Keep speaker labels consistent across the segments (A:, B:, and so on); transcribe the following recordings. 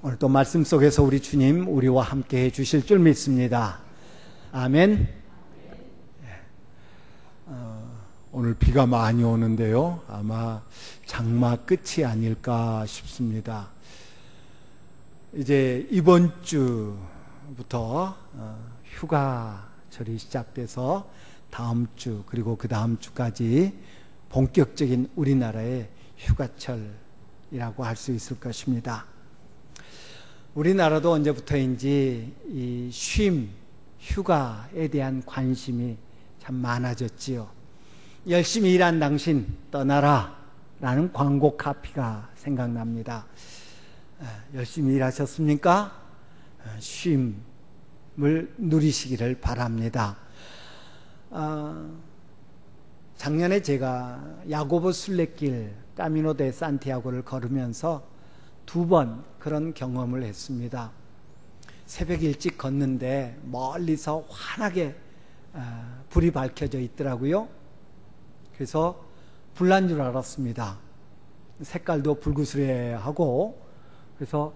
A: 오늘도 말씀 속에서 우리 주님 우리와 함께 해 주실 줄 믿습니다. 아멘. 오늘 비가 많이 오는데요, 아마 장마 끝이 아닐까 싶습니다. 이제 이번 주부터 휴가철이 시작돼서 다음 주 그리고 그 다음 주까지 본격적인 우리나라의 휴가철이라고 할 수 있을 것입니다. 우리나라도 언제부터인지 이 쉼, 휴가에 대한 관심이 참 많아졌지요. 열심히 일한 당신 떠나라 라는 광고 카피가 생각납니다. 열심히 일하셨습니까? 쉼을 누리시기를 바랍니다. 작년에 제가 야고보 순례길 까미노 데 산티아고를 걸으면서 2번 그런 경험을 했습니다. 새벽 일찍 걷는데 멀리서 환하게 불이 밝혀져 있더라고요. 그래서 불난 줄 알았습니다. 색깔도 붉으스레하고, 그래서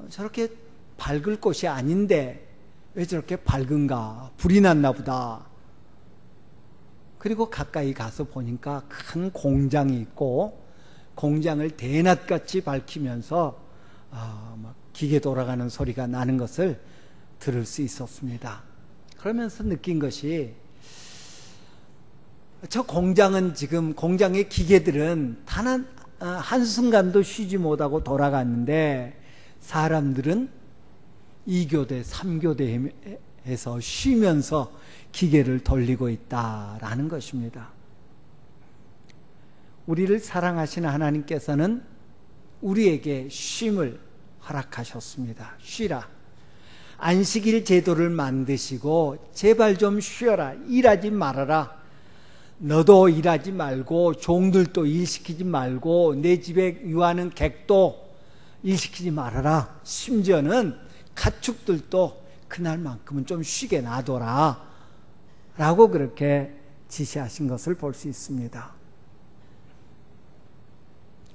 A: 저렇게 밝을 곳이 아닌데 왜 저렇게 밝은가, 불이 났나 보다. 그리고 가까이 가서 보니까 큰 공장이 있고 공장을 대낮같이 밝히면서 막 기계 돌아가는 소리가 나는 것을 들을 수 있었습니다. 그러면서 느낀 것이, 저 공장은 지금, 공장의 기계들은 단 한순간도 쉬지 못하고 돌아갔는데 사람들은 2교대, 3교대에서 쉬면서 기계를 돌리고 있다라는 것입니다. 우리를 사랑하시는 하나님께서는 우리에게 쉼을 허락하셨습니다. 쉬라. 안식일 제도를 만드시고 제발 좀 쉬어라. 일하지 말아라. 너도 일하지 말고 종들도 일시키지 말고 내 집에 유하는 객도 일시키지 말아라. 심지어는 가축들도 그날만큼은 좀 쉬게 놔둬라 라고 그렇게 지시하신 것을 볼 수 있습니다.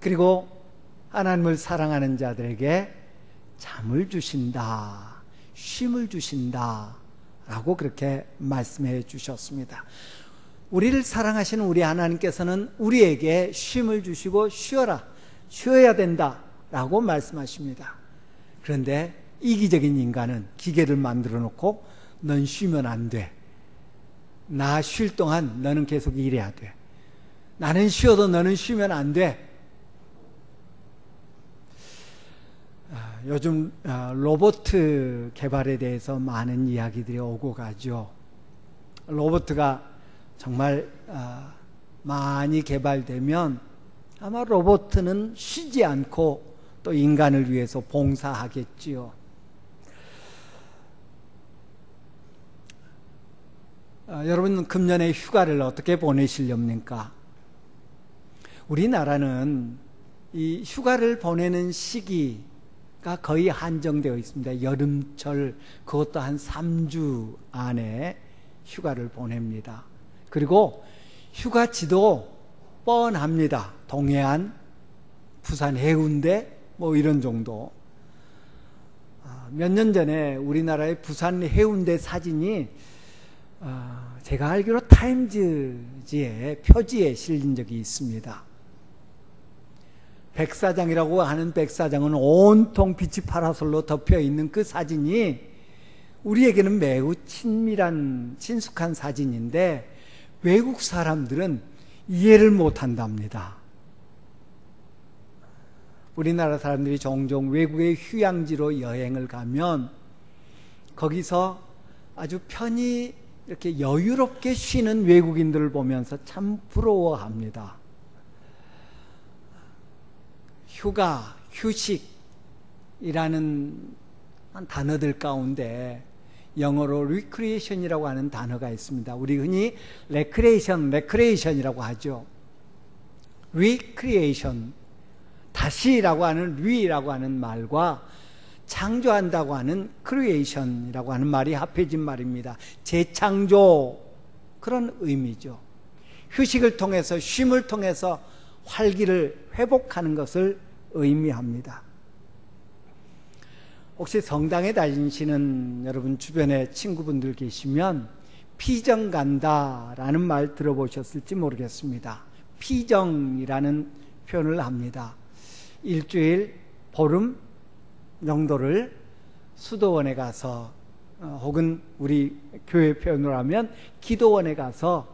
A: 그리고 하나님을 사랑하는 자들에게 잠을 주신다, 쉼을 주신다 라고 그렇게 말씀해 주셨습니다. 우리를 사랑하시는 우리 하나님께서는 우리에게 쉼을 주시고 쉬어라, 쉬어야 된다 라고 말씀하십니다. 그런데 이기적인 인간은 기계를 만들어 놓고 넌 쉬면 안 돼, 나 쉴 동안 너는 계속 일해야 돼, 나는 쉬어도 너는 쉬면 안 돼. 요즘 로봇 개발에 대해서 많은 이야기들이 오고 가죠. 로봇가 정말 많이 개발되면 아마 로봇은 쉬지 않고 또 인간을 위해서 봉사하겠지요. 여러분, 금년에 휴가를 어떻게 보내시렵니까? 우리나라는 이 휴가를 보내는 시기가 거의 한정되어 있습니다. 여름철, 그것도 한 3주 안에 휴가를 보냅니다. 그리고 휴가지도 뻔합니다. 동해안, 부산 해운대 뭐 이런 정도. 몇 년 전에 우리나라의 부산 해운대 사진이 제가 알기로 타임즈지의 표지에 실린 적이 있습니다. 백사장이라고 하는 백사장은 온통 빛이 파라솔로 덮여 있는 그 사진이 우리에게는 매우 친밀한, 친숙한 사진인데 외국 사람들은 이해를 못한답니다. 우리나라 사람들이 종종 외국의 휴양지로 여행을 가면 거기서 아주 편히 이렇게 여유롭게 쉬는 외국인들을 보면서 참 부러워합니다. 휴가, 휴식이라는 단어들 가운데 영어로 recreation이라고 하는 단어가 있습니다. 우리 흔히 recreation이라고 하죠. recreation, 다시라고 하는 re라고 하는 말과 창조한다고 하는 creation이라고 하는 말이 합해진 말입니다. 재창조, 그런 의미죠. 휴식을 통해서, 쉼을 통해서 활기를 회복하는 것을 의미합니다. 혹시 성당에 다니시는 여러분 주변에 친구분들 계시면 피정 간다라는 말 들어보셨을지 모르겠습니다. 피정이라는 표현을 합니다. 일주일, 보름 정도를 수도원에 가서 혹은 우리 교회 표현으로 하면 기도원에 가서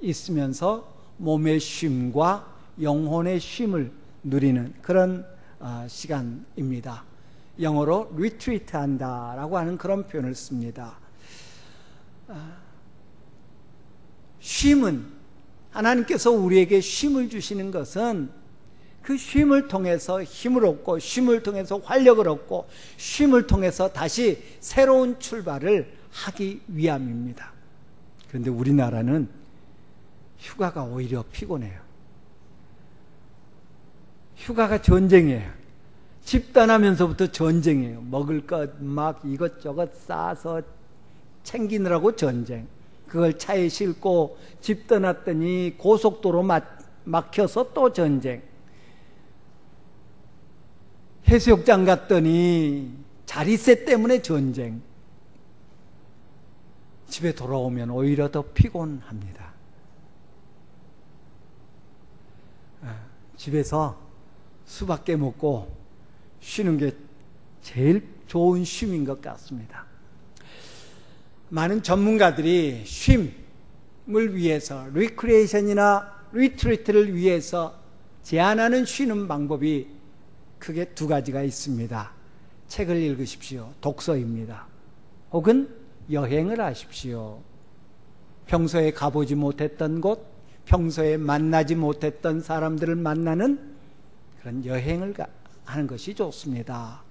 A: 있으면서 몸의 쉼과 영혼의 쉼을 누리는 그런 시간입니다. 영어로 리트리트 한다라고 하는 그런 표현을 씁니다. 쉼은, 하나님께서 우리에게 쉼을 주시는 것은 그 쉼을 통해서 힘을 얻고, 쉼을 통해서 활력을 얻고, 쉼을 통해서 다시 새로운 출발을 하기 위함입니다. 그런데 우리나라는 휴가가 오히려 피곤해요. 휴가가 전쟁이에요. 집 떠나면서부터 전쟁이에요. 먹을 것 막 이것저것 싸서 챙기느라고 전쟁. 그걸 차에 싣고 집 떠났더니 고속도로 막혀서 또 전쟁. 해수욕장 갔더니 자리세 때문에 전쟁. 집에 돌아오면 오히려 더 피곤합니다. 집에서 수밖에 먹고 쉬는 게 제일 좋은 쉼인 것 같습니다. 많은 전문가들이 쉼을 위해서, 리크리에이션이나 리트리트를 위해서 제안하는 쉬는 방법이 크게 두 가지가 있습니다. 책을 읽으십시오. 독서입니다. 혹은 여행을 하십시오. 평소에 가보지 못했던 곳, 평소에 만나지 못했던 사람들을 만나는 그런 여행을 하는 것이 좋습니다.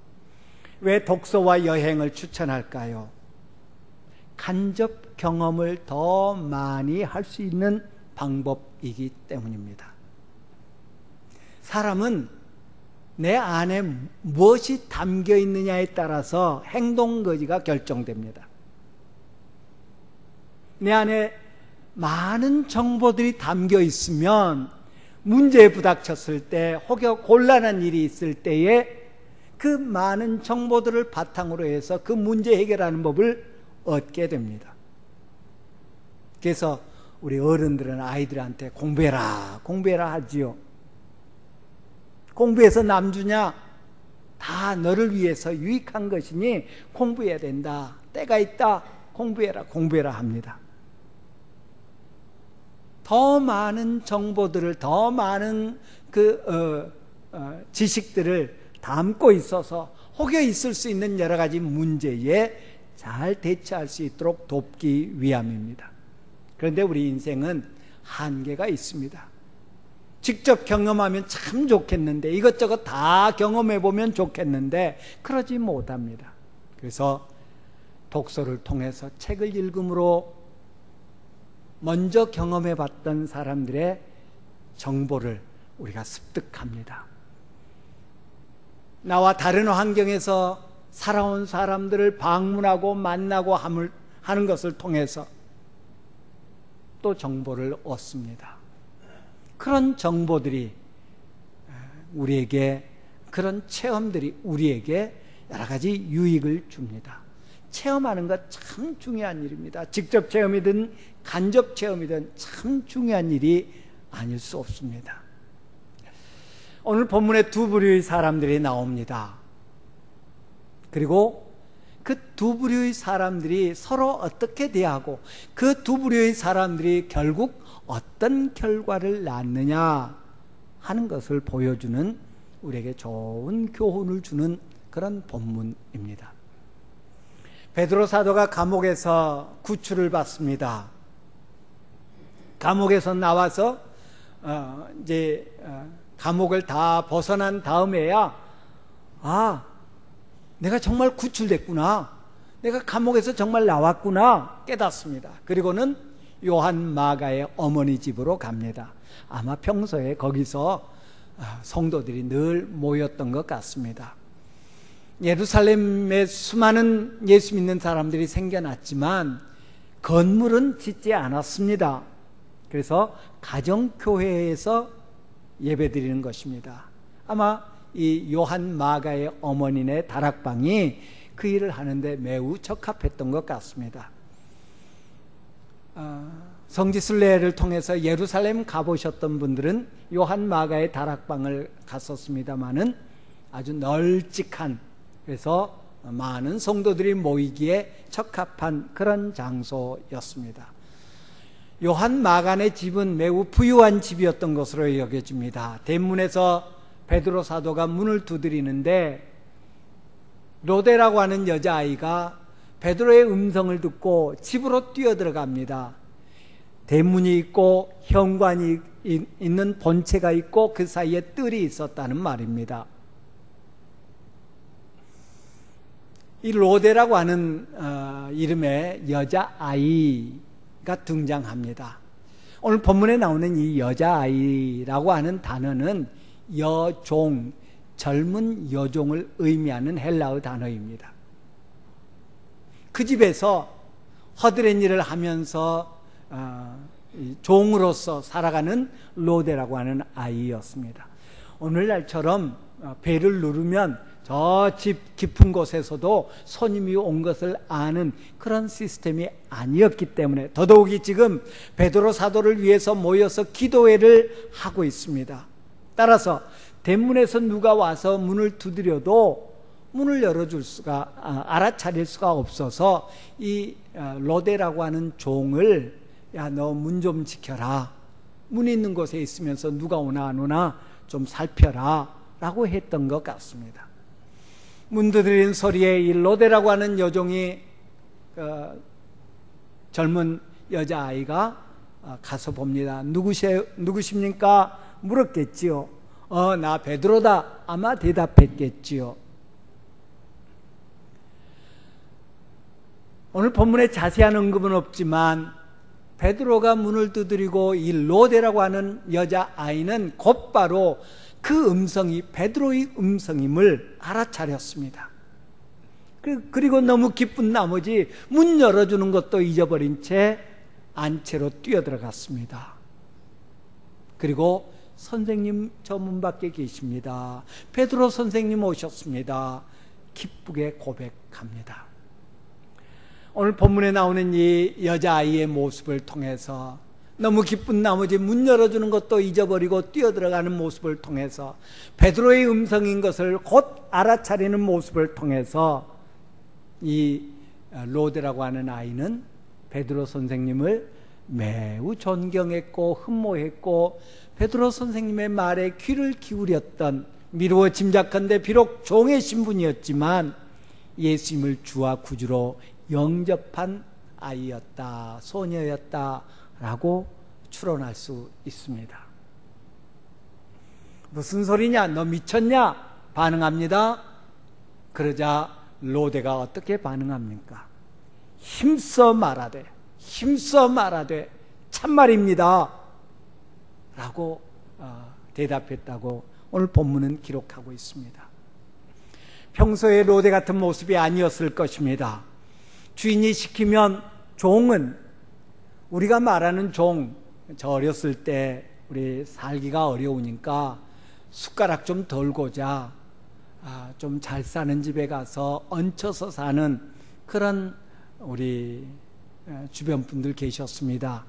A: 왜 독서와 여행을 추천할까요? 간접 경험을 더 많이 할 수 있는 방법이기 때문입니다. 사람은 내 안에 무엇이 담겨 있느냐에 따라서 행동 거지가 결정됩니다. 내 안에 많은 정보들이 담겨 있으면 문제에 부닥쳤을 때 혹여 곤란한 일이 있을 때에 그 많은 정보들을 바탕으로 해서 그 문제 해결하는 법을 얻게 됩니다. 그래서 우리 어른들은 아이들한테 공부해라 하지요. 공부해서 남주냐? 다 너를 위해서 유익한 것이니 공부해야 된다. 때가 있다. 공부해라 합니다. 더 많은 정보들을, 더 많은 지식들을 담고 있어서 혹여 있을 수 있는 여러 가지 문제에 잘 대처할 수 있도록 돕기 위함입니다. 그런데 우리 인생은 한계가 있습니다. 직접 경험하면 참 좋겠는데, 이것저것 다 경험해보면 좋겠는데 그러지 못합니다. 그래서 독서를 통해서 책을 읽음으로 먼저 경험해봤던 사람들의 정보를 우리가 습득합니다. 나와 다른 환경에서 살아온 사람들을 방문하고 만나고 하는 것을 통해서 또 정보를 얻습니다. 그런 정보들이 우리에게, 그런 체험들이 우리에게 여러 가지 유익을 줍니다. 체험하는 것 참 중요한 일입니다. 직접 체험이든 간접 체험이든 참 중요한 일이 아닐 수 없습니다. 오늘 본문에 두 부류의 사람들이 나옵니다. 그리고 그 두 부류의 사람들이 서로 어떻게 대하고 그 두 부류의 사람들이 결국 어떤 결과를 낳느냐 하는 것을 보여주는, 우리에게 좋은 교훈을 주는 그런 본문입니다. 베드로 사도가 감옥에서 구출을 받습니다. 감옥에서 나와서 감옥을 다 벗어난 다음에야 내가 정말 구출됐구나, 내가 감옥에서 정말 나왔구나 깨닫습니다. 그리고는 요한 마가의 어머니 집으로 갑니다. 아마 평소에 거기서 성도들이 늘 모였던 것 같습니다. 예루살렘에 수많은 예수 믿는 사람들이 생겨났지만 건물은 짓지 않았습니다. 그래서 가정교회에서 예배드리는 것입니다. 아마 이 요한 마가의 어머니네 다락방이 그 일을 하는데 매우 적합했던 것 같습니다. 성지순례를 통해서 예루살렘 가보셨던 분들은 요한 마가의 다락방을 갔었습니다마는 아주 널찍한, 그래서 많은 성도들이 모이기에 적합한 그런 장소였습니다. 요한 마가의 집은 매우 부유한 집이었던 것으로 여겨집니다. 대문에서 베드로 사도가 문을 두드리는데 로데라고 하는 여자아이가 베드로의 음성을 듣고 집으로 뛰어들어갑니다. 대문이 있고 현관이 있는 본체가 있고 그 사이에 뜰이 있었다는 말입니다. 이 로데라고 하는 이름의 여자아이가 등장합니다. 오늘 본문에 나오는 이 여자아이라고 하는 단어는 여종, 젊은 여종을 의미하는 헬라어 단어입니다. 그 집에서 허드렛 일을 하면서 종으로서 살아가는 로데라고 하는 아이였습니다. 오늘날처럼 벨을 누르면 저 집 깊은 곳에서도 손님이 온 것을 아는 그런 시스템이 아니었기 때문에 더더욱이 지금 베드로 사도를 위해서 모여서 기도회를 하고 있습니다. 따라서 대문에서 누가 와서 문을 두드려도 문을 열어줄 수가, 알아차릴 수가 없어서 이 로데라고 하는 종을, 야, 너 문 좀 지켜라, 문 있는 곳에 있으면서 누가 오나 안 오나 좀 살펴라 라고 했던 것 같습니다. 문 두드리는 소리에 이 로데라고 하는 여종이, 젊은 여자아이가 가서 봅니다. 누구십니까? 물었겠지요. 나 베드로다. 아마 대답했겠지요. 오늘 본문에 자세한 언급은 없지만 베드로가 문을 두드리고 이 로데라고 하는 여자아이는 곧바로 그 음성이 베드로의 음성임을 알아차렸습니다. 그리고 너무 기쁜 나머지 문 열어주는 것도 잊어버린 채 안채로 뛰어들어갔습니다. 그리고 선생님 저 문 밖에 계십니다. 베드로 선생님 오셨습니다. 기쁘게 고백합니다. 오늘 본문에 나오는 이 여자아이의 모습을 통해서 너무 기쁜 나머지 문 열어주는 것도 잊어버리고 뛰어들어가는 모습을 통해서 베드로의 음성인 것을 곧 알아차리는 모습을 통해서 이 로데라고 하는 아이는 베드로 선생님을 매우 존경했고 흠모했고 베드로 선생님의 말에 귀를 기울였던, 미루어 짐작컨대 비록 종의 신분이었지만 예수님을 주와 구주로 영접한 아이였다, 소녀였다 라고 추론할 수 있습니다. 무슨 소리냐? 너 미쳤냐? 반응합니다. 그러자 로데가 어떻게 반응합니까? 힘써 말하되 참말입니다 라고 대답했다고 오늘 본문은 기록하고 있습니다. 평소에 로데 같은 모습이 아니었을 것입니다. 주인이 시키면 종은, 우리가 말하는 종, 저 어렸을 때 우리 살기가 어려우니까 숟가락 좀 덜고자, 좀 잘 사는 집에 가서 얹혀서 사는 그런 우리 주변 분들 계셨습니다.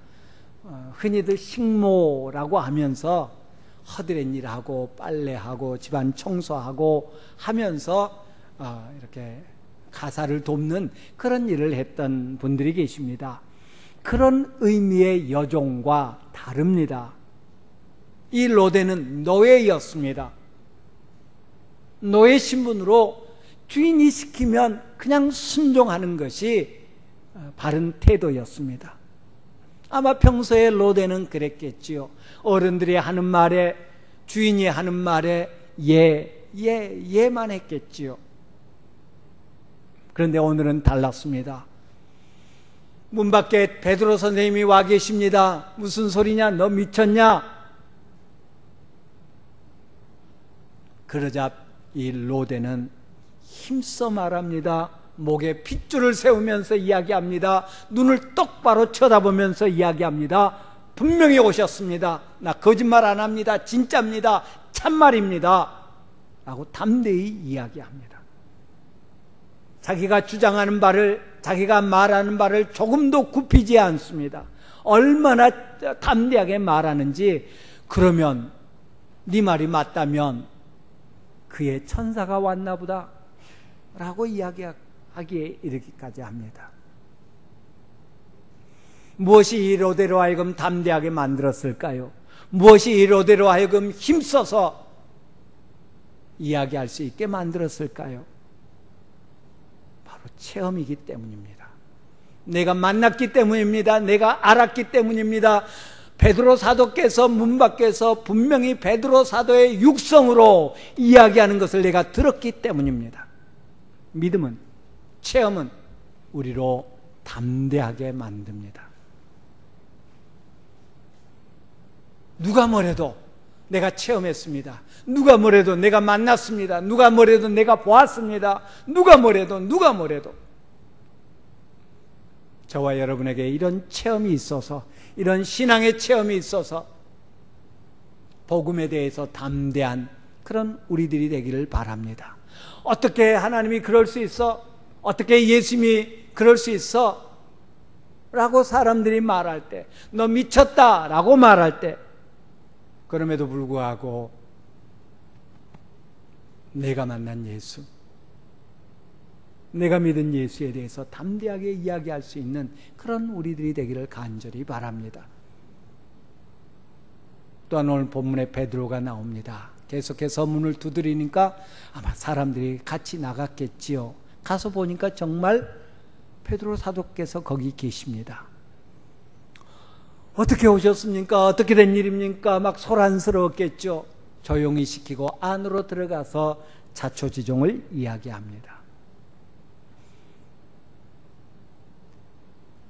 A: 흔히들 식모라고 하면서 허드렛 일하고 빨래하고 집안 청소하고 하면서 이렇게 가사를 돕는 그런 일을 했던 분들이 계십니다. 그런 의미의 여종과 다릅니다. 이 로데는 노예였습니다. 노예 신분으로 주인이 시키면 그냥 순종하는 것이 바른 태도였습니다. 아마 평소에 로데는 그랬겠지요. 어른들이 하는 말에, 주인이 하는 말에 예만 했겠지요. 그런데 오늘은 달랐습니다. 문 밖에 베드로 선생님이 와 계십니다. 무슨 소리냐? 너 미쳤냐? 그러자 이 로데는 힘써 말합니다. 목에 핏줄을 세우면서 이야기합니다. 눈을 똑바로 쳐다보면서 이야기합니다. 분명히 오셨습니다. 나 거짓말 안 합니다. 진짜입니다. 참말입니다. 라고 담대히 이야기합니다. 자기가 주장하는 바를, 자기가 말하는 바를 조금도 굽히지 않습니다. 얼마나 담대하게 말하는지, 그러면 네 말이 맞다면 그의 천사가 왔나 보다 라고 이야기하기에 이르기까지 합니다. 무엇이 이로대로 하여금 담대하게 만들었을까요? 무엇이 이로대로 하여금 힘써서 이야기할 수 있게 만들었을까요? 바로 체험이기 때문입니다. 내가 만났기 때문입니다. 내가 알았기 때문입니다. 베드로 사도께서 문 밖에서 분명히 베드로 사도의 육성으로 이야기하는 것을 내가 들었기 때문입니다. 믿음은, 체험은 우리로 담대하게 만듭니다. 누가 뭐래도 내가 체험했습니다. 누가 뭐래도 내가 만났습니다. 누가 뭐래도 내가 보았습니다. 누가 뭐래도 저와 여러분에게 이런 체험이 있어서, 이런 신앙의 체험이 있어서 복음에 대해서 담대한 그런 우리들이 되기를 바랍니다. 어떻게 하나님이 그럴 수 있어? 어떻게 예수님이 그럴 수 있어? 라고 사람들이 말할 때, 너 미쳤다 라고 말할 때, 그럼에도 불구하고 내가 만난 예수, 내가 믿은 예수에 대해서 담대하게 이야기할 수 있는 그런 우리들이 되기를 간절히 바랍니다. 또한 오늘 본문에 베드로가 나옵니다. 계속해서 문을 두드리니까 아마 사람들이 같이 나갔겠지요. 가서 보니까 정말 베드로 사도께서 거기 계십니다. 어떻게 오셨습니까? 어떻게 된 일입니까? 막 소란스러웠겠죠. 조용히 시키고 안으로 들어가서 자초지종을 이야기합니다.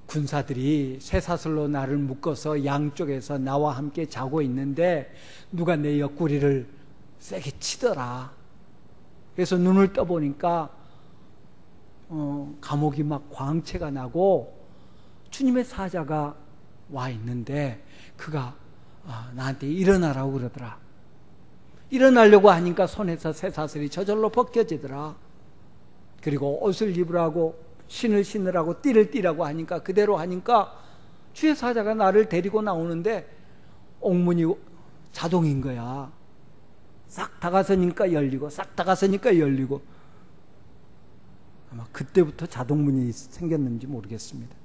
A: 군사들이 쇠사슬로 나를 묶어서 양쪽에서 나와 함께 자고 있는데 누가 내 옆구리를 세게 치더라. 그래서 눈을 떠보니까 감옥이 막 광채가 나고 주님의 사자가 와 있는데 그가 나한테 일어나라고 그러더라. 일어나려고 하니까 손에서 쇠사슬이 저절로 벗겨지더라. 그리고 옷을 입으라고, 신을 신으라고, 띠를 띠라고 하니까, 그대로 하니까 주의 사자가 나를 데리고 나오는데 옥문이 자동인 거야. 싹 다가서니까 열리고, 싹 다가서니까 열리고. 아마 그때부터 자동문이 생겼는지 모르겠습니다.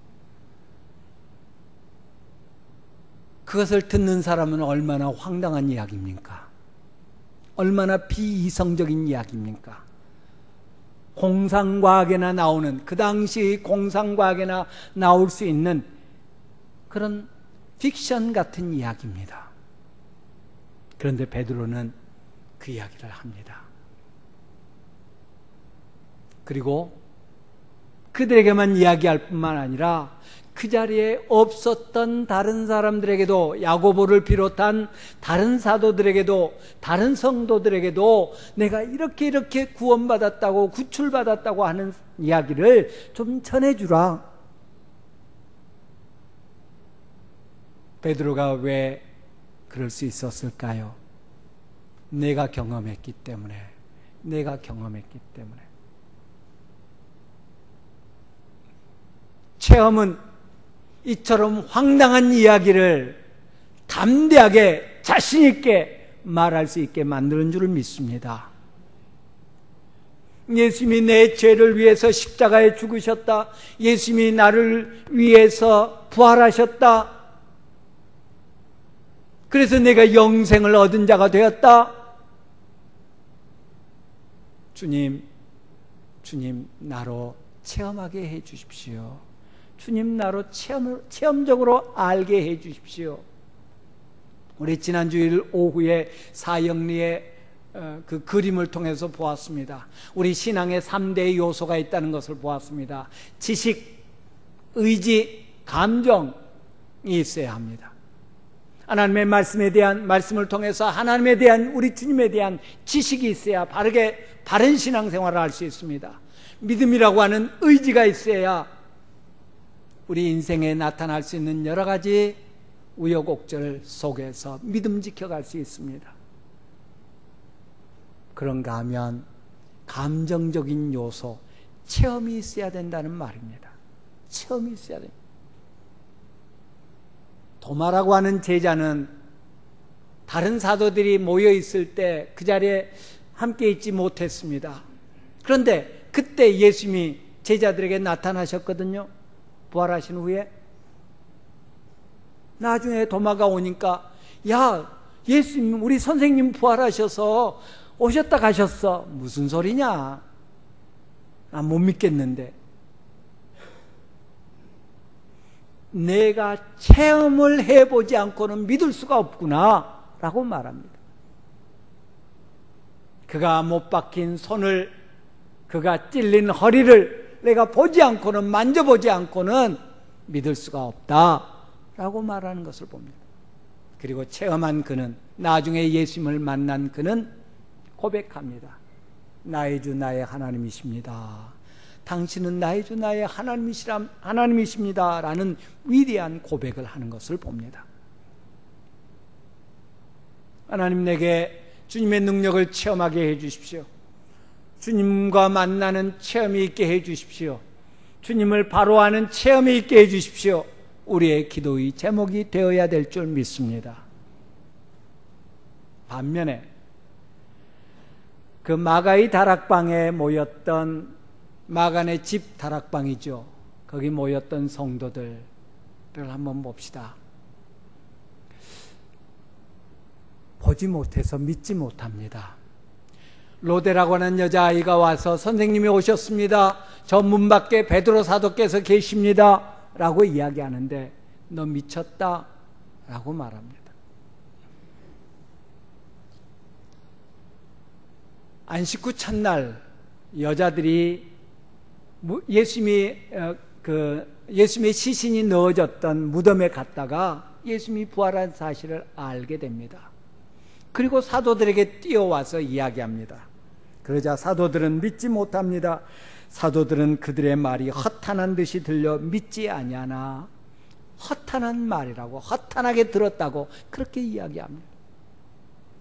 A: 그것을 듣는 사람은 얼마나 황당한 이야기입니까? 얼마나 비이성적인 이야기입니까? 공상과학에나 나오는, 그 당시 공상과학에나 나올 수 있는 그런 픽션 같은 이야기입니다. 그런데 베드로는 그 이야기를 합니다. 그리고 그들에게만 이야기할 뿐만 아니라 그 자리에 없었던 다른 사람들에게도, 야고보를 비롯한 다른 사도들에게도, 다른 성도들에게도 내가 이렇게 구원받았다고, 구출받았다고 하는 이야기를 좀 전해주라. 베드로가 왜 그럴 수 있었을까요? 내가 경험했기 때문에. 체험은 이처럼 황당한 이야기를 담대하게 자신 있게 말할 수 있게 만드는 줄 믿습니다. 예수님이 내 죄를 위해서 십자가에 죽으셨다. 예수님이 나를 위해서 부활하셨다. 그래서 내가 영생을 얻은 자가 되었다. 주님 나로 체험하게 해 주십시오. 주님 나로 체험적으로 알게 해 주십시오. 우리 지난주일 오후에 사형리의 그 그림을 통해서 보았습니다. 우리 신앙에 3대의 요소가 있다는 것을 보았습니다. 지식, 의지, 감정이 있어야 합니다. 하나님의 말씀을 통해서 하나님에 대한, 우리 주님에 대한 지식이 있어야 바른 신앙생활을 할 수 있습니다. 믿음이라고 하는 의지가 있어야 우리 인생에 나타날 수 있는 여러 가지 우여곡절 속에서 믿음 지켜갈 수 있습니다. 그런가 하면 감정적인 요소, 체험이 있어야 된다는 말입니다. 체험이 있어야 됩니다. 도마라고 하는 제자는 다른 사도들이 모여 있을 때 그 자리에 함께 있지 못했습니다. 그런데 그때 예수님이 제자들에게 나타나셨거든요. 부활하신 후에. 나중에 도마가 오니까, 야, 예수님, 우리 선생님 부활하셔서 오셨다 가셨어. 무슨 소리냐? 나 못 믿겠는데. 내가 체험을 해보지 않고는 믿을 수가 없구나 라고 말합니다. 그가 못 박힌 손을, 그가 찔린 허리를 내가 보지 않고는, 만져보지 않고는 믿을 수가 없다 라고 말하는 것을 봅니다. 그리고 체험한 그는, 나중에 예수님을 만난 그는 고백합니다. 나의 주 나의 하나님이십니다. 당신은 나의 주 나의 하나님이십니다 라는 위대한 고백을 하는 것을 봅니다. 하나님, 내게 주님의 능력을 체험하게 해주십시오. 주님과 만나는 체험이 있게 해주십시오. 주님을 바로 아는 체험이 있게 해주십시오. 우리의 기도의 제목이 되어야 될 줄 믿습니다. 반면에 그 마가의 다락방에 모였던, 마간의 집 다락방이죠. 거기 모였던 성도들을 한번 봅시다. 보지 못해서 믿지 못합니다. 로데라고 하는 여자아이가 와서 선생님이 오셨습니다. 저 문 밖에 베드로 사도께서 계십니다 라고 이야기하는데, 너 미쳤다 라고 말합니다. 안식 후 첫날 여자들이 예수님의 시신이 넣어졌던 무덤에 갔다가 예수님이 부활한 사실을 알게 됩니다. 그리고 사도들에게 뛰어와서 이야기합니다. 그러자 사도들은 믿지 못합니다. 사도들은 그들의 말이 허탄한 듯이 들려 믿지 아니하나, 허탄한 말이라고, 허탄하게 들었다고 그렇게 이야기합니다.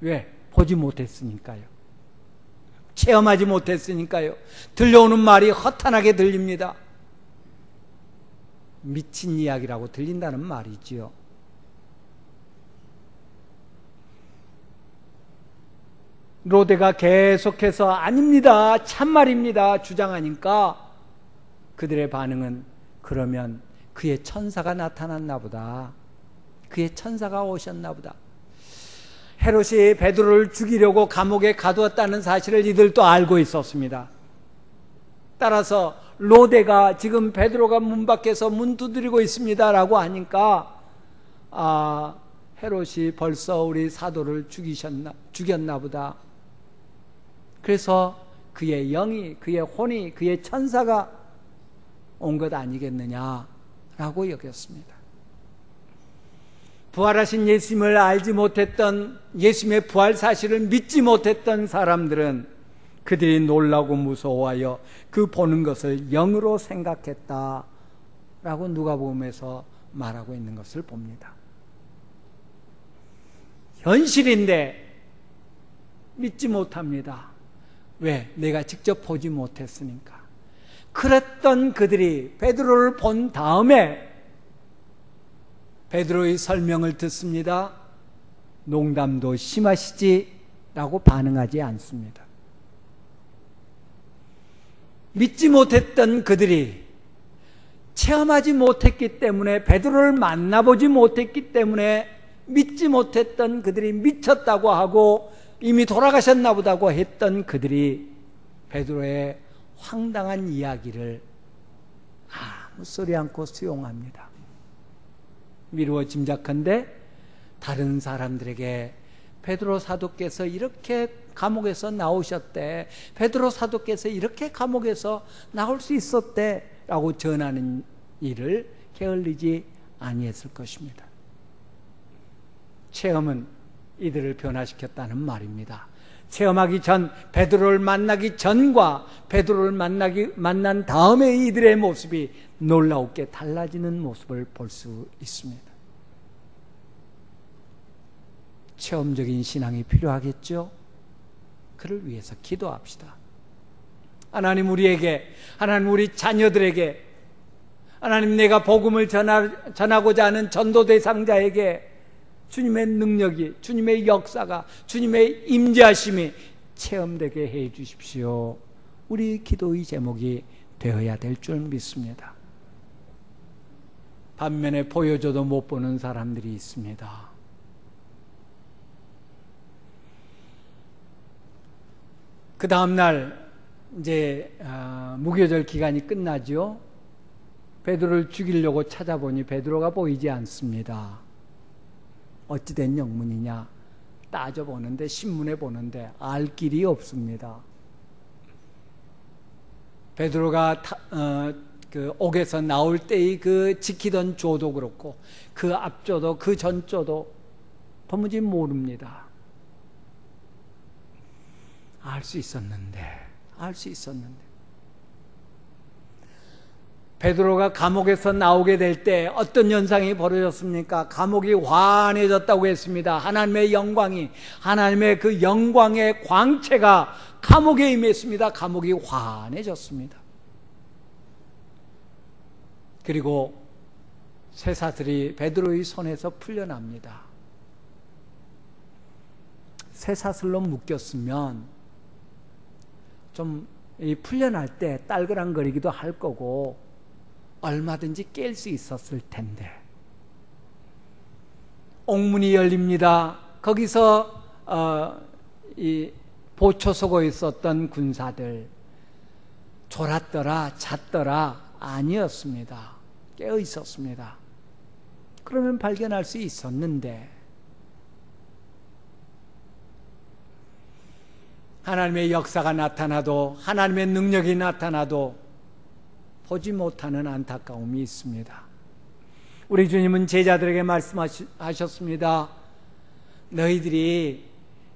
A: 왜? 보지 못했으니까요. 체험하지 못했으니까요. 들려오는 말이 허탄하게 들립니다. 미친 이야기라고 들린다는 말이지요. 로데가 계속해서 아닙니다, 참말입니다 주장하니까 그들의 반응은, 그러면 그의 천사가 나타났나 보다, 그의 천사가 오셨나 보다. 헤롯이 베드로를 죽이려고 감옥에 가두었다는 사실을 이들도 알고 있었습니다. 따라서 로데가 지금 베드로가 문 밖에서 문 두드리고 있습니다 라고 하니까, 헤롯이 벌써 우리 사도를 죽였나 보다. 그래서 그의 영이, 그의 혼이, 그의 천사가 온 것 아니겠느냐라고 여겼습니다. 부활하신 예수님을 알지 못했던, 예수님의 부활 사실을 믿지 못했던 사람들은 그들이 놀라고 무서워하여 그 보는 것을 영으로 생각했다라고 누가복음에서 말하고 있는 것을 봅니다. 현실인데 믿지 못합니다. 왜? 내가 직접 보지 못했으니까. 그랬던 그들이 베드로를 본 다음에 베드로의 설명을 듣습니다. 농담도 심하시지 라고 반응하지 않습니다. 믿지 못했던 그들이 체험하지 못했기 때문에, 베드로를 만나보지 못했기 때문에 믿지 못했던 그들이 미쳤다고 하고 이미 돌아가셨나 보다고 했던 그들이 베드로의 황당한 이야기를 아무 소리 않고 수용합니다. 미루어 짐작한데 다른 사람들에게 베드로 사도께서 이렇게 감옥에서 나오셨대, 베드로 사도께서 이렇게 감옥에서 나올 수 있었대 라고 전하는 일을 게을리지 아니했을 것입니다. 체험은 이들을 변화시켰다는 말입니다. 체험하기 전, 베드로를 만나기 전과 베드로를 만난 다음에 이들의 모습이 놀라웠게 달라지는 모습을 볼 수 있습니다. 체험적인 신앙이 필요하겠죠? 그를 위해서 기도합시다. 하나님 우리에게, 하나님 우리 자녀들에게, 하나님 내가 복음을 전하고자 하는 전도 대상자에게 주님의 능력이, 주님의 역사가, 주님의 임재하심이 체험되게 해 주십시오. 우리 기도의 제목이 되어야 될 줄 믿습니다. 반면에 보여줘도 못 보는 사람들이 있습니다. 그 다음날 이제 무교절 기간이 끝나죠. 베드로를 죽이려고 찾아보니 베드로가 보이지 않습니다. 어찌된 영문이냐 따져보는데, 신문에 보는데 알 길이 없습니다. 베드로가 그 옥에서 나올 때의 그 지키던 조도 그렇고 그 앞조도 그 전조도 도무지 모릅니다. 알 수 있었는데 베드로가 감옥에서 나오게 될 때 어떤 현상이 벌어졌습니까? 감옥이 환해졌다고 했습니다. 하나님의 영광이, 하나님의 그 영광의 광채가 감옥에 임했습니다. 감옥이 환해졌습니다. 그리고 쇠사슬이 베드로의 손에서 풀려납니다. 쇠사슬로 묶였으면 좀 풀려날 때 딸그랑거리기도 할 거고 얼마든지 깰 수 있었을 텐데, 옥문이 열립니다. 거기서 이 보초서고 있었던 군사들 졸았더라 잤더라 아니었습니다. 깨어 있었습니다. 그러면 발견할 수 있었는데, 하나님의 역사가 나타나도, 하나님의 능력이 나타나도 보지 못하는 안타까움이 있습니다. 우리 주님은 제자들에게 말씀하셨습니다. 너희들이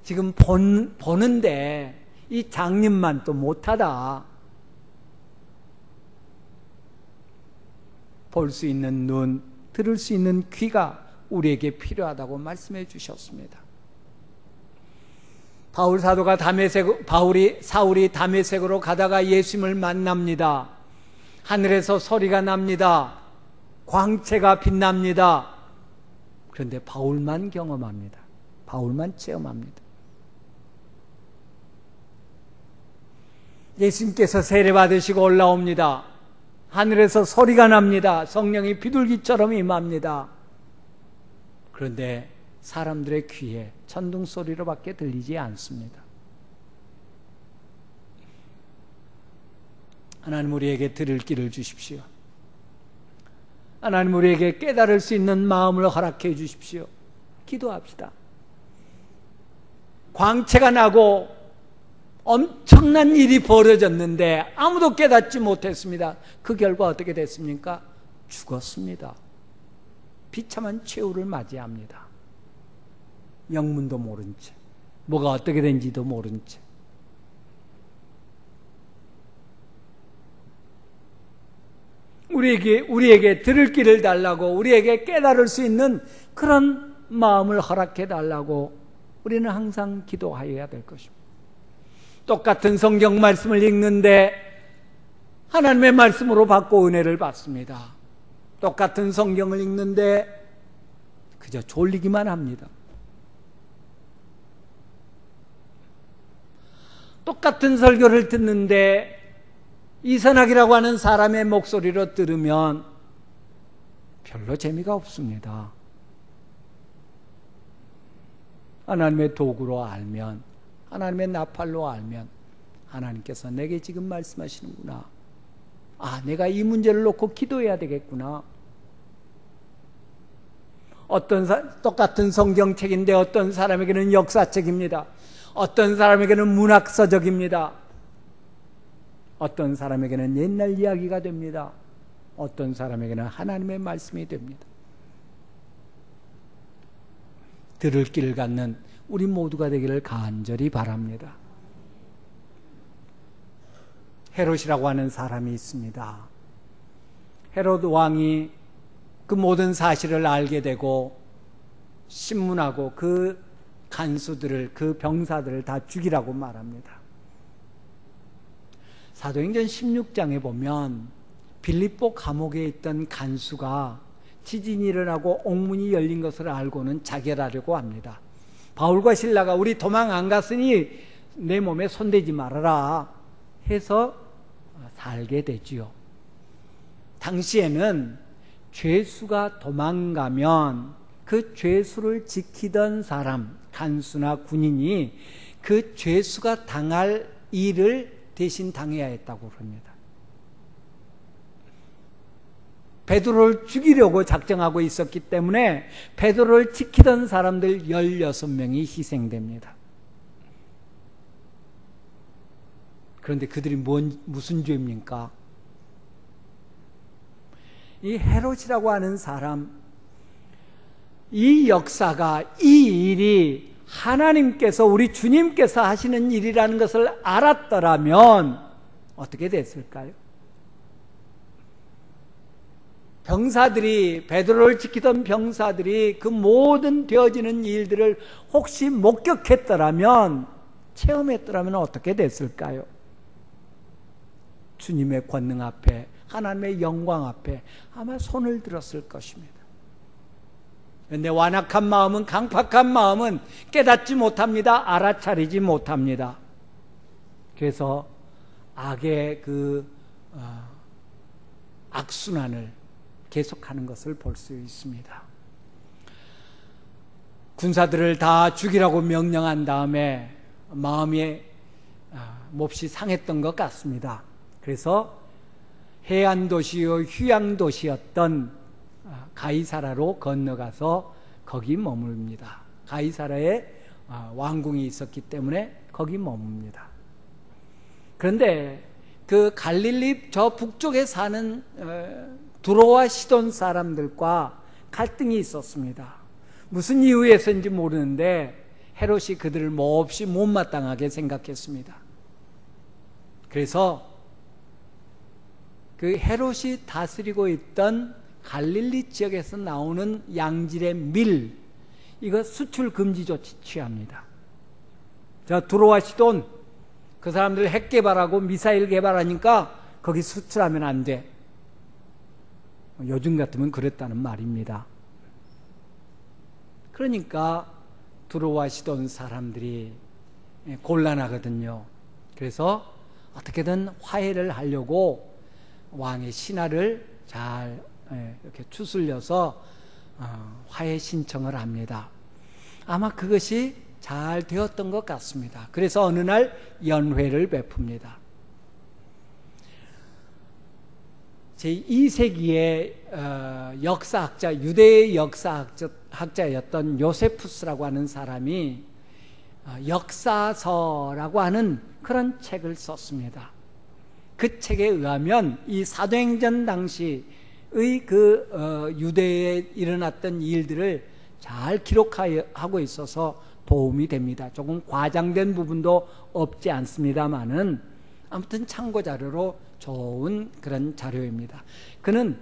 A: 지금 보는데 이 장님만 또 못하다. 볼 수 있는 눈, 들을 수 있는 귀가 우리에게 필요하다고 말씀해 주셨습니다. 사울이 다메섹으로 가다가 예수님을 만납니다. 하늘에서 소리가 납니다. 광채가 빛납니다. 그런데 바울만 경험합니다. 바울만 체험합니다. 예수님께서 세례받으시고 올라옵니다. 하늘에서 소리가 납니다. 성령이 비둘기처럼 임합니다. 그런데 사람들의 귀에 천둥 소리로밖에 들리지 않습니다. 하나님 우리에게 들을 길을 주십시오. 하나님 우리에게 깨달을 수 있는 마음을 허락해 주십시오. 기도합시다. 광채가 나고 엄청난 일이 벌어졌는데 아무도 깨닫지 못했습니다. 그 결과 어떻게 됐습니까? 죽었습니다. 비참한 최후를 맞이합니다. 영문도 모른 채, 뭐가 어떻게 된지도 모른 채. 우리에게 들을 길을 달라고, 우리에게 깨달을 수 있는 그런 마음을 허락해 달라고 우리는 항상 기도하여야 될 것입니다. 똑같은 성경 말씀을 읽는데 하나님의 말씀으로 받고 은혜를 받습니다. 똑같은 성경을 읽는데 그저 졸리기만 합니다. 똑같은 설교를 듣는데 이선학이라고 하는 사람의 목소리로 들으면 별로 재미가 없습니다. 하나님의 도구로 알면, 하나님의 나팔로 알면 하나님께서 내게 지금 말씀하시는구나. 아, 내가 이 문제를 놓고 기도해야 되겠구나. 똑같은 성경책인데 어떤 사람에게는 역사책입니다. 어떤 사람에게는 문학서적입니다. 어떤 사람에게는 옛날 이야기가 됩니다. 어떤 사람에게는 하나님의 말씀이 됩니다. 들을 길을 갖는 우리 모두가 되기를 간절히 바랍니다. 헤롯이라고 하는 사람이 있습니다. 헤롯 왕이 그 모든 사실을 알게 되고 신문하고 그 간수들을, 그 병사들을 다 죽이라고 말합니다. 사도행전 16장에 보면 빌립보 감옥에 있던 간수가 지진이 일어나고 옥문이 열린 것을 알고는 자결하려고 합니다. 바울과 실라가 우리 도망 안 갔으니 내 몸에 손대지 말아라 해서 살게 되지요. 당시에는 죄수가 도망가면 그 죄수를 지키던 사람, 간수나 군인이 그 죄수가 당할 일을 대신 당해야 했다고 합니다. 베드로를 죽이려고 작정하고 있었기 때문에 베드로를 지키던 사람들 16명이 희생됩니다. 그런데 그들이 무슨 죄입니까? 이 헤롯이라고 하는 사람, 이 역사가, 이 일이 하나님께서, 우리 주님께서 하시는 일이라는 것을 알았더라면 어떻게 됐을까요? 병사들이, 베드로를 지키던 병사들이 그 모든 되어지는 일들을 혹시 목격했더라면, 체험했더라면 어떻게 됐을까요? 주님의 권능 앞에, 하나님의 영광 앞에 아마 손을 들었을 것입니다. 그런데 완악한 마음은, 강팍한 마음은 깨닫지 못합니다. 알아차리지 못합니다. 그래서 악의 그 악순환을 계속하는 것을 볼 수 있습니다. 군사들을 다 죽이라고 명령한 다음에 마음이 몹시 상했던 것 같습니다. 그래서 해안 도시요 휴양 도시였던 가이사라로 건너가서 거기 머뭅니다. 가이사라에 왕궁이 있었기 때문에 거기 머뭅니다. 그런데 그 갈릴리 저 북쪽에 사는 두로와 시돈 사람들과 갈등이 있었습니다. 무슨 이유에서인지 모르는데 헤롯이 그들을 몹시 못마땅하게 생각했습니다. 그래서 그 헤롯이 다스리고 있던 갈릴리 지역에서 나오는 양질의 밀, 이거 수출 금지 조치 취합니다. 자, 두로와 시돈, 그 사람들 핵 개발하고 미사일 개발하니까 거기 수출하면 안 돼. 요즘 같으면 그랬다는 말입니다. 그러니까 두로와 시돈 사람들이 곤란하거든요. 그래서 어떻게든 화해를 하려고 왕의 신하를 잘 이렇게 추슬려서 화해 신청을 합니다. 아마 그것이 잘 되었던 것 같습니다. 그래서 어느 날 연회를 베풉니다. 제2세기의 역사학자, 유대의 역사학자였던 요세푸스라고 하는 사람이 역사서라고 하는 그런 책을 썼습니다. 그 책에 의하면 이 사도행전 당시의 그 유대에 일어났던 일들을 잘 기록하고 있어서 도움이 됩니다. 조금 과장된 부분도 없지 않습니다만은 아무튼 참고 자료로 좋은 그런 자료입니다. 그는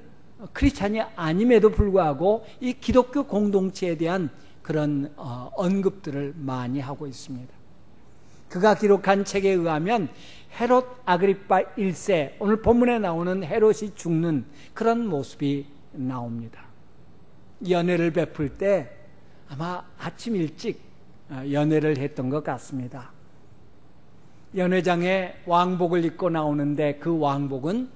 A: 크리스찬이 아님에도 불구하고 이 기독교 공동체에 대한 그런 언급들을 많이 하고 있습니다. 그가 기록한 책에 의하면 헤롯 아그리파 1세, 오늘 본문에 나오는 헤롯이 죽는 그런 모습이 나옵니다. 연회를 베풀 때 아마 아침 일찍 연회를 했던 것 같습니다. 연회장에 왕복을 입고 나오는데 그 왕복은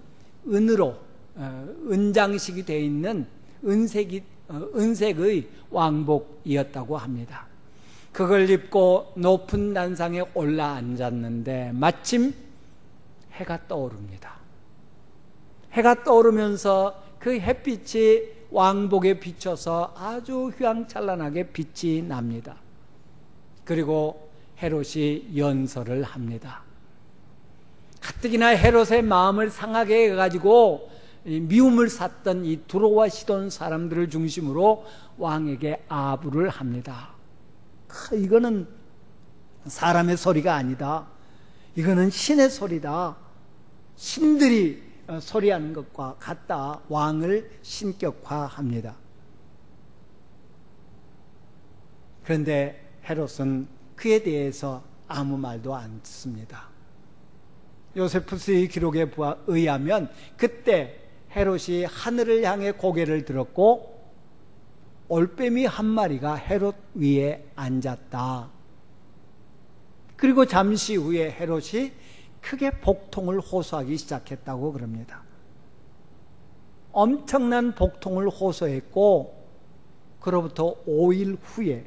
A: 은으로 은장식이 되어 있는 은색의 왕복이었다고 합니다. 그걸 입고 높은 단상에 올라 앉았는데 마침 해가 떠오릅니다. 해가 떠오르면서 그 햇빛이 왕복에 비쳐서 아주 휘황찬란하게 빛이 납니다. 그리고 헤롯이 연설을 합니다. 가뜩이나 헤롯의 마음을 상하게 해가지고 미움을 샀던 이 두로와 시돈 사람들을 중심으로 왕에게 아부를 합니다. 이거는 사람의 소리가 아니다. 이거는 신의 소리다. 신들이 소리하는 것과 같다. 왕을 신격화합니다. 그런데 헤롯은 그에 대해서 아무 말도 않습니다. 요세푸스의 기록에 의하면 그때 헤롯이 하늘을 향해 고개를 들었고 올빼미 한 마리가 헤롯 위에 앉았다. 그리고 잠시 후에 헤롯이 크게 복통을 호소하기 시작했다고 그럽니다. 엄청난 복통을 호소했고 그로부터 5일 후에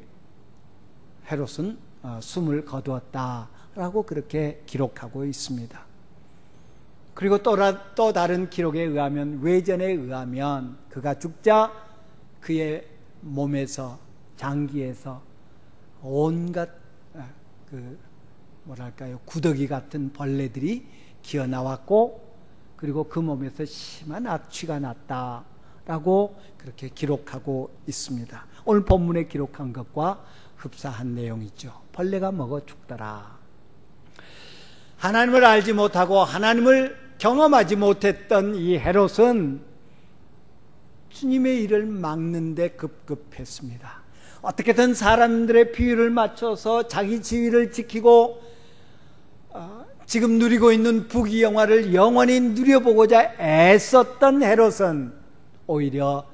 A: 헤롯은 숨을 거두었다라고 그렇게 기록하고 있습니다. 그리고 또 다른 기록에 의하면, 외전에 의하면 그가 죽자 그의 몸에서, 장기에서 온갖 구더기 같은 벌레들이 기어 나왔고, 그리고 그 몸에서 심한 악취가 났다라고 그렇게 기록하고 있습니다. 오늘 본문에 기록한 것과 흡사한 내용이죠. 벌레가 먹어 죽더라. 하나님을 알지 못하고 하나님을 경험하지 못했던 이 헤롯은 주님의 일을 막는 데 급급했습니다. 어떻게든 사람들의 비위를 맞춰서 자기 지위를 지키고 지금 누리고 있는 부귀영화를 영원히 누려보고자 애썼던 헤롯은 오히려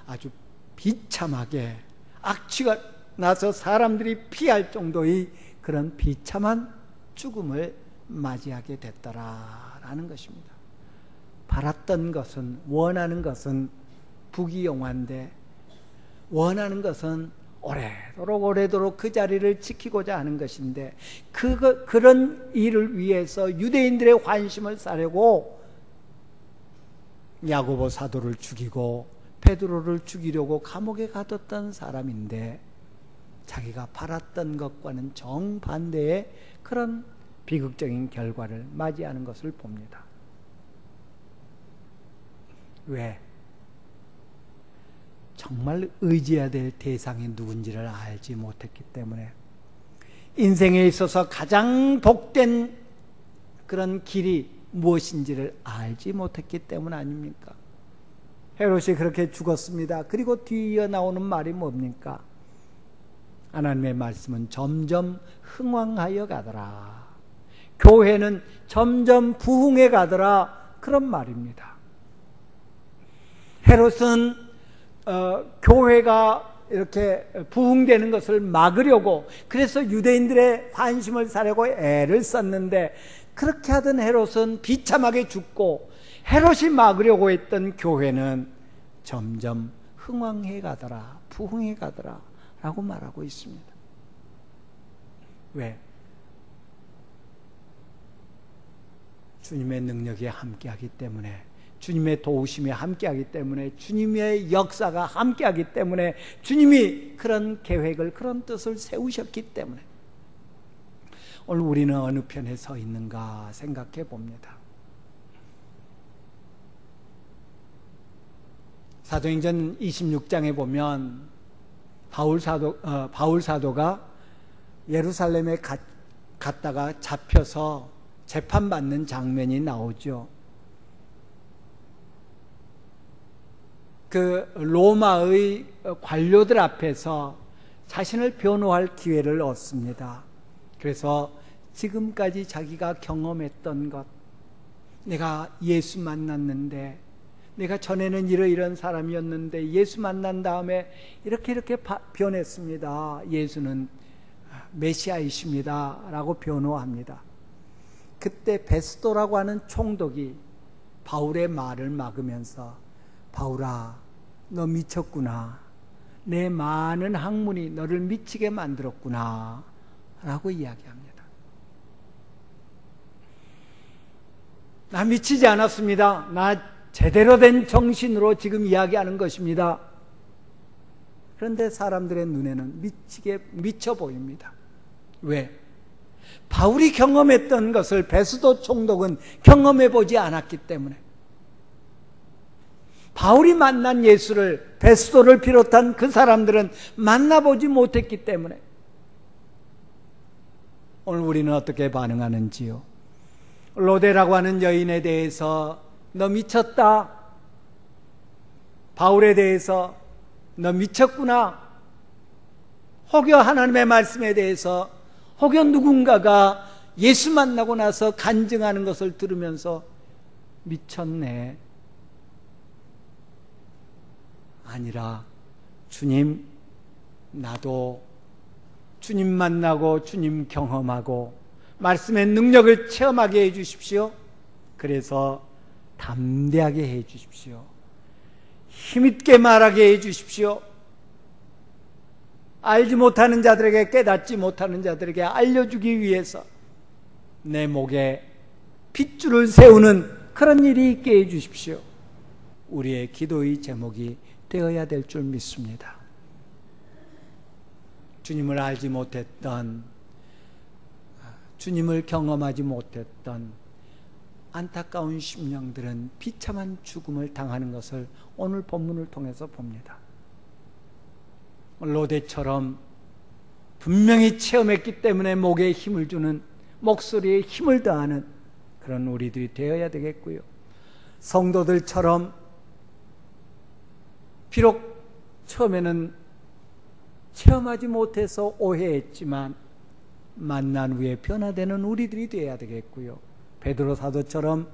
A: 아주 비참하게 악취가 나서 사람들이 피할 정도의 그런 비참한 죽음을 맞이하게 됐더라라는 것입니다. 바랐던 것은, 원하는 것은 부귀영화인데, 원하는 것은 오래도록 그 자리를 지키고자 하는 것인데, 그런 일을 위해서 유대인들의 환심을 사려고 야고보 사도를 죽이고 베드로를 죽이려고 감옥에 가뒀던 사람인데, 자기가 바랐던 것과는 정반대의 그런 비극적인 결과를 맞이하는 것을 봅니다. 왜? 정말 의지해야 될 대상이 누군지를 알지 못했기 때문에, 인생에 있어서 가장 복된 그런 길이 무엇인지를 알지 못했기 때문 아닙니까? 헤롯이 그렇게 죽었습니다. 그리고 뒤이어 나오는 말이 뭡니까? 하나님의 말씀은 점점 흥왕하여 가더라. 교회는 점점 부흥해 가더라. 그런 말입니다. 헤롯은 교회가 이렇게 부흥되는 것을 막으려고, 그래서 유대인들의 환심을 사려고 애를 썼는데, 그렇게 하던 헤롯은 비참하게 죽고, 헤롯이 막으려고 했던 교회는 점점 흥왕해 가더라, 부흥해 가더라 라고 말하고 있습니다. 왜? 주님의 능력이 함께하기 때문에, 주님의 도우심이 함께하기 때문에, 주님의 역사가 함께하기 때문에, 주님이 그런 계획을, 그런 뜻을 세우셨기 때문에 오늘 우리는 어느 편에 서 있는가 생각해 봅니다. 사도행전 26장에 보면 바울 사도가 예루살렘에 갔다가 잡혀서 재판받는 장면이 나오죠. 그 로마의 관료들 앞에서 자신을 변호할 기회를 얻습니다. 그래서 지금까지 자기가 경험했던 것, 내가 예수 만났는데, 내가 전에는 이런 사람이었는데 예수 만난 다음에 이렇게 변했습니다. 예수는 메시아이십니다 라고 변호합니다. 그때 베스도라고 하는 총독이 바울의 말을 막으면서, 바울아, 너 미쳤구나. 내 많은 학문이 너를 미치게 만들었구나 라고 이야기합니다. 나 미치지 않았습니다. 나 제대로 된 정신으로 지금 이야기하는 것입니다. 그런데 사람들의 눈에는 미쳐 보입니다. 왜? 바울이 경험했던 것을 베스도 총독은 경험해 보지 않았기 때문에, 바울이 만난 예수를 베스도를 비롯한 그 사람들은 만나보지 못했기 때문에, 오늘 우리는 어떻게 반응하는지요? 로데라고 하는 여인에 대해서 너 미쳤다, 바울에 대해서 너 미쳤구나, 혹여 하나님의 말씀에 대해서, 혹여 누군가가 예수 만나고 나서 간증하는 것을 들으면서 미쳤네, 아니라 주님, 나도 주님 만나고 주님 경험하고 말씀의 능력을 체험하게 해 주십시오. 그래서 담대하게 해 주십시오. 힘있게 말하게 해 주십시오. 알지 못하는 자들에게, 깨닫지 못하는 자들에게 알려주기 위해서 내 목에 핏줄을 세우는 그런 일이 있게 해 주십시오. 우리의 기도의 제목이 되어야 될 줄 믿습니다. 주님을 알지 못했던, 주님을 경험하지 못했던 안타까운 심령들은 비참한 죽음을 당하는 것을 오늘 본문을 통해서 봅니다. 로데처럼 분명히 체험했기 때문에 목에 힘을 주는, 목소리에 힘을 더하는 그런 우리들이 되어야 되겠고요. 성도들처럼 비록 처음에는 체험하지 못해서 오해했지만 만난 후에 변화되는 우리들이 되어야 되겠고요. 베드로 사도처럼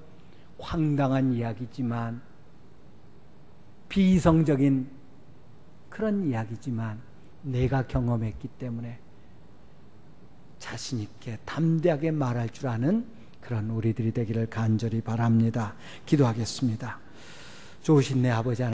A: 황당한 이야기지만, 비이성적인 그런 이야기지만 내가 경험했기 때문에 자신 있게 담대하게 말할 줄 아는 그런 우리들이 되기를 간절히 바랍니다. 기도하겠습니다. 좋으신 내 아버지 하나님,